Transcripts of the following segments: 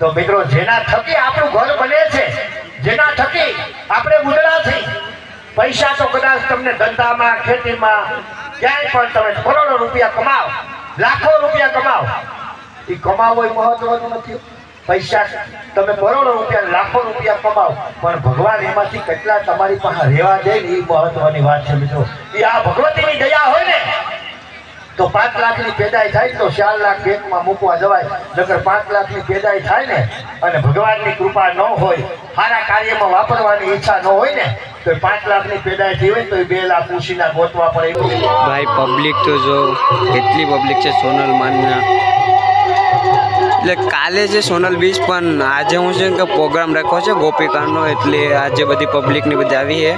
તો મિત્રો જેના થકી આપણું ઘર બને છે, જેના થકી આપણે ઉજળા થઈ, પૈસા તો કદાચ તમને ધંધામાં ખેતીમાં ક્યાંય પણ તમે કરોડો રૂપિયા કમાઓ, લાખો રૂપિયા કમાઓ, એ કમાવો એ મહત્વનું નથી. પૈસા તમે કરોડો રૂપિયા લાખો રૂપિયા કમાઓ, પણ ભગવાન એમાંથી કેટલા તમારી પાસે રહેવા દે ને એ મહત્વની વાત છે મિત્રો. એ આ ભગવતીની દયા હોય ને તો 5 લાખની પેદાઈ થાય તો 4 લાખ બેંકમાં મૂકવા જવાય. નકર 5 લાખની પેદાઈ થાય ને અને ભગવાનની કૃપા ન હોય, સારા કાર્યમાં વાપરવાની ઈચ્છા ન હોય ને તો 5 લાખની પેદાઈ થઈ હોય તો 2 લાખ ઉછીના ગોતવા પડે. ભાઈ પબ્લિક તો જો કેટલી પબ્લિક છે સોનલ માનના. એટલે કાલે છે સોનલ બીચ, પણ આજે હું છે કે પ્રોગ્રામ રાખ્યો છે ગોપિકાનો, એટલે આજે બધી પબ્લિકની બધી આવી છે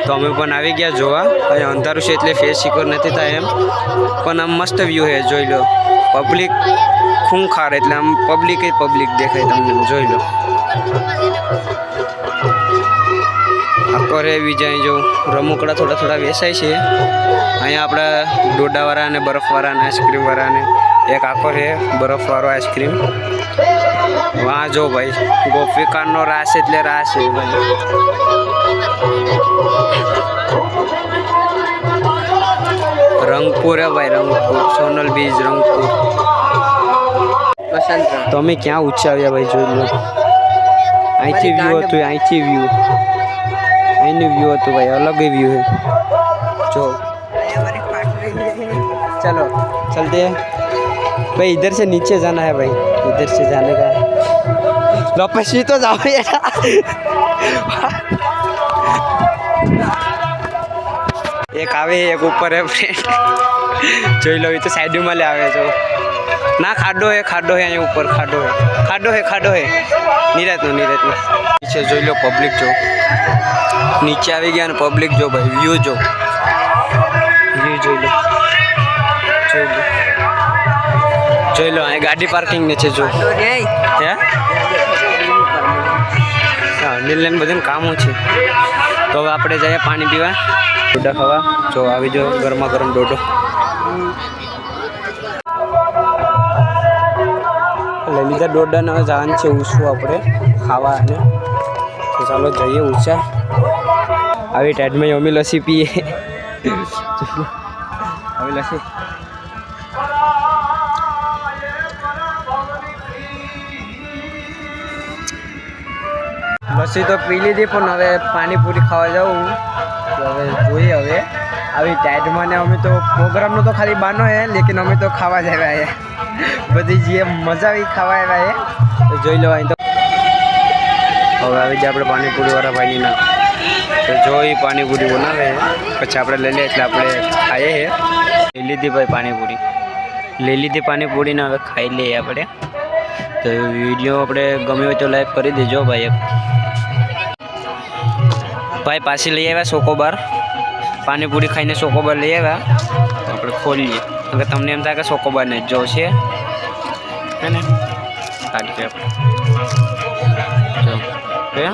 તો અમે પણ આવી ગયા જોવા. અહીંયા અંધારું છે એટલે ફેસ સિક્યોર નથી થાય એમ, પણ આમ મસ્ત વ્યૂ છે, જોઈ લો. પબ્લિક ખૂંખાર, એટલે આમ પબ્લિક દેખાય તમને, જોઈ લો. આખો રે બીજા જો રમકડા થોડા વેચાય છે અહીંયા. આપણા ડોડાવાળા અને બરફવાળા અને આઈસ્ક્રીમવાળાને એક આખો છે બરફવાળો આઈસ્ક્રીમ. વાહ જો ભાઈ ગોપિકાનો રાસ એટલે રાસ છે ભાઈ. રંગપુર હે ભાઈ, રંગપુર, સોનલ બીચ રંગપુર. તો અમે ક્યાં ઊંચે આવ્યા ભાઈ, જોઈ લો. અહીંથી વ્યૂ હતું, અહીંથી વ્યૂ, અહીંનું વ્યૂ હતું ભાઈ, અલગ વ્યૂ है जो. चलो चलते हैं भाई, इधर से नीचे जाना है भाई, इधर से जाने का. लो पसी तो जाओ यार. एक आवे एक ऊपर है फ्रेंड, જોઈ લો. એ તો સાઈડમાં લે આવે જો ના. ખાડો હે અહીંયા ઉપર, ખાડો હે. નીરજનો નીચે જોઈ લો. પબ્લિક જો નીચે આવી ગયા ને પબ્લિક જો ભાઈ, વ્યૂ જો, વ્યૂ જોઈ લો. અહીં ગાડી પાર્કિંગ ને છે જો. હે હા, નીલને બધું કામો છે. તો હવે આપણે જઈએ પાણી પીવા, ડોડા ખાવા. જો આવી જો ગરમા ગરમ ડોડો. લઈ લીધા ડોડાને, જવાનું છે ઊંચું આપણે ખાવા. અને તો ચાલો જઈએ ઊંચા. આવી ટાઈટમાં અમે લસ્સી પીએ. હવે લસ્સી તો પી લીધી, પણ હવે પાણીપુરી ખાવા જાઉં. તો હવે જોઈએ. હવે આવી ટાઈટમાં ને અમે તો પ્રોગ્રામનો તો ખાલી બાનો હે, લેકિન અમે તો ખાવા જ આવ્યા બધી જે મજા આવી ખાવા આવ્યા તો જોઈ લો. અહીં તો હવે આવી જાય આપણે પાણીપુરીવાળા ભાઈની ના. તો જોઈ પાણીપુરી બનાવે પછી આપણે લઈ લઈએ, એટલે આપણે ખાઈએ છે. લઈ લીધી ભાઈ પાણીપુરી, લઈ લીધી પાણીપુરીને હવે ખાઈ લઈએ આપણે. તો વિડીયો આપણે ગમે હોય તો લાઈક કરી દેજો ભાઈ. ભાઈ પાછી લઈ આવ્યા ચોકોબાર, પાણીપુરી ખાઈને ચોકોબાર લઈ આવ્યા. તો આપણે ખોલીએ, હવે તમને એમ થાય કે ચોકોબારને જ જો છે હે ને. કાઢીએ આપણે જો